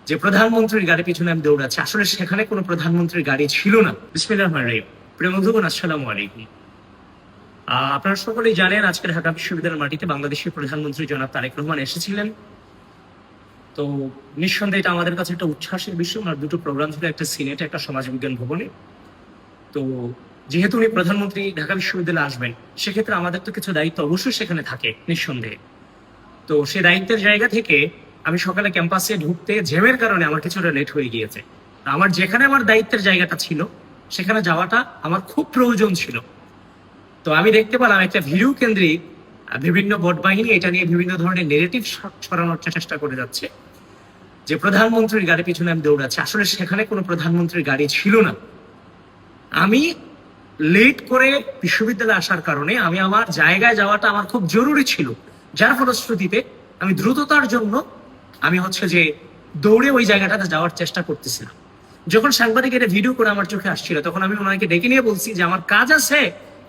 যে প্রধানমন্ত্রীর গাড়ি পিছনে আমি দৌড়াচ্ছি, আসলে সেখানে কোনো প্রধানমন্ত্রীর গাড়ি ছিল না। বিসমিল্লাহির রহমানির রহিম। প্রিয় বন্ধুগণ, আসসালামু আলাইকুম। আপনারা সকলেই জানেন আজকে ঢাকা বিশ্ববিদ্যালয়ের মাটিতে বাংলাদেশের প্রধানমন্ত্রী জনাব তারেক রহমান এসেছিলেন। তো নিঃসন্দেহে এটা আমাদের কাছে একটা উচ্ছ্বাসের বিষয়। আমার দুটো প্রোগ্রাম ছিল, একটা সিনেটে, একটা সমাজবিজ্ঞান ভবনে। তো যেহেতু উনি প্রধানমন্ত্রী ঢাকা বিশ্ববিদ্যালয়ে আসবেন, সেক্ষেত্রে আমাদের তো কিছু দায়িত্ব অবশ্যই সেখানে থাকে নিঃসন্দেহে। তো সেই দায়িত্বের জায়গা থেকে আমি সকালে ক্যাম্পাসে ঢুকতে জ্যামের কারণে আমার কিছুটা লেট হয়ে গিয়েছে। আমার যেখানে আমার দায়িত্বের জায়গাটা ছিল সেখানে যাওয়াটা আমার খুব প্রয়োজন ছিল। তো আমি দেখতে পেলাম একটা ভিডিও কেন্দ্রিক বিভিন্ন ভোট বাহিনী এটা নিয়ে বিভিন্ন ধরনের নেগেটিভ ছড়ানোর চেষ্টা করে যাচ্ছে যে প্রধানমন্ত্রীর গাড়ি পিছনে আমি দৌড়াচ্ছি, আসলে সেখানে কোনো প্রধানমন্ত্রীর গাড়ি ছিল না। আমি লেট করে বিশ্ববিদ্যালয়ে আসার কারণে আমি আমার জায়গায় যাওয়াটা আমার খুব জরুরি ছিল, যার ফলশ্রুতিতে আমি দ্রুততার জন্য আমি যে দৌড়ে ওই জায়গাটাতে যাওয়ার চেষ্টা করতেছিলাম। যখন সাংবাদিক এটা ভিডিও করে আমার চোখে আসছিল, তখন আমি ওনাকে ডেকে নিয়ে বলছি যে আমার কাজ আছে,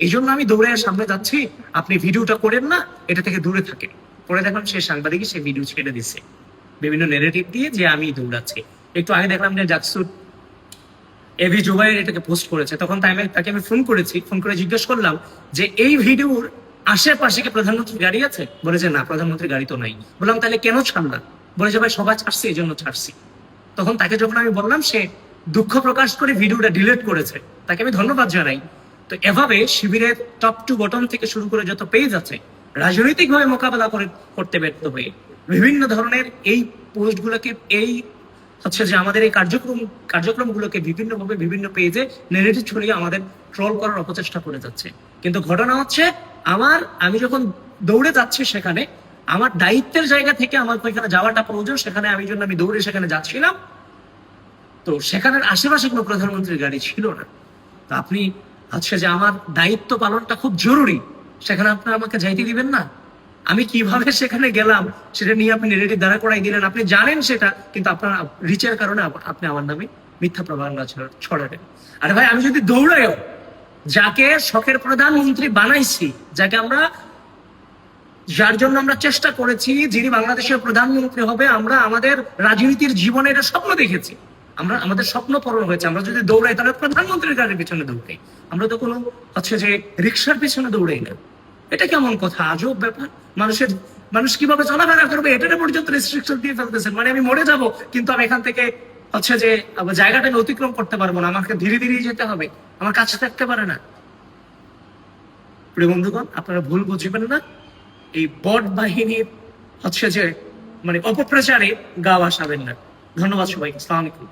এই জন্য আমি দৌড়ে সামনে যাচ্ছি, আপনি ভিডিওটা করেন না, এটা থেকে দূরে থাকেন। পরে দেখলাম সেই সাংবাদিকই সেই ভিডিও ছেড়ে দিচ্ছে বিভিন্ন নেগেটিভ দিয়ে যে আমি দৌড়াচ্ছি। একটু আগে দেখলাম যে জাকসুর এভি জুবাইর এটাকে পোস্ট করেছে, তখন তাকে আমি ফোন করেছি, ফোন করে জিজ্ঞেস করলাম যে এই ভিডিওর আশেপাশে কি প্রধানমন্ত্রীর গাড়ি আছে? বলেছে না, প্রধানমন্ত্রীর গাড়ি তো নাই। বললাম তাহলে কেন ছাড়লা? বলেছে ভাই সবাই ছাড়ছে, এই জন্য ছাড়ছি। তখন তাকে যখন আমি বললাম, সে দুঃখ প্রকাশ করে ভিডিওটা ডিলিট করেছে। তাকে আমি ধন্যবাদ জানাই। তো এভাবে শিবিরের টপ টু বটম থেকে শুরু করে যত পেজ আছে, রাজনৈতিক ভাবে মোকাবেলা করতে ব্যর্থ হয়ে বিভিন্ন ধরনের এই পোস্টগুলোকে যে আমাদের এই কার্যক্রমগুলোকে বিভিন্নভাবে বিভিন্ন পেজে নেগেটিভ ছড়িয়ে আমাদের ট্রল করার অপচেষ্টা করে যাচ্ছে। কিন্তু ঘটনা হচ্ছে আমি যখন দৌড়ে যাচ্ছি, সেখানে আমার দায়িত্বের জায়গা থেকে আমার ওইখানে যাওয়াটা প্রয়োজন, সেখানে আমি দৌড়ে সেখানে যাচ্ছিলাম। তো সেখানের আশেপাশে কোনো প্রধানমন্ত্রীর গাড়ি ছিল না। তো আপনি যে আমার দায়িত্ব পালনটা খুব জরুরি, সেখানে আপনারা আমাকে যাইতে দিবেন না? আমি কিভাবে সেখানে গেলাম সেটা নিয়ে আপনি নেগেটিভ দাঁড়া করাই দিলেন। আপনি জানেন সেটা, কিন্তু আপনার রিচের কারণে আপনি আমার নামে মিথ্যা প্রভাবনা ছড়াবেন। আরে ভাই, আমি যদি দৌড়াইও যাকে শখের প্রধানমন্ত্রী বানাইছি, যার জন্য আমরা চেষ্টা করেছি, যিনি বাংলাদেশের প্রধানমন্ত্রী হবে, আমরা আমাদের রাজনীতির জীবনে এটা স্বপ্ন দেখেছি, আমাদের স্বপ্ন পূরণ হয়েছে। আমরা যদি দৌড়াই তাহলে প্রধানমন্ত্রীর গাড়ির পিছনে দৌড়াই, আমরা তো কোনো যে রিক্সার পিছনে দৌড়াই না। এটা কেমন কথা, আজব ব্যাপার। মানুষ কিভাবে চলাফেরা করবে এটা পর্যন্ত রেস্ট্রিকশন দিয়ে ফেলতেছেন। মানে আমি মরে যাব, কিন্তু আমি এখান থেকে যে জায়গাটা অতিক্রম করতে পারবো না, আমাকে ধীরে ধীরে যেতে হবে, আমার কাছে থাকতে পারে না। প্রিয় বন্ধুগণ, আপনারা ভুল বুঝবেন না। এই বট বাহিনীর অপপ্রচারে গা ভাসাবেন না। ধন্যবাদ সবাইকে। আসসালামু আলাইকুম।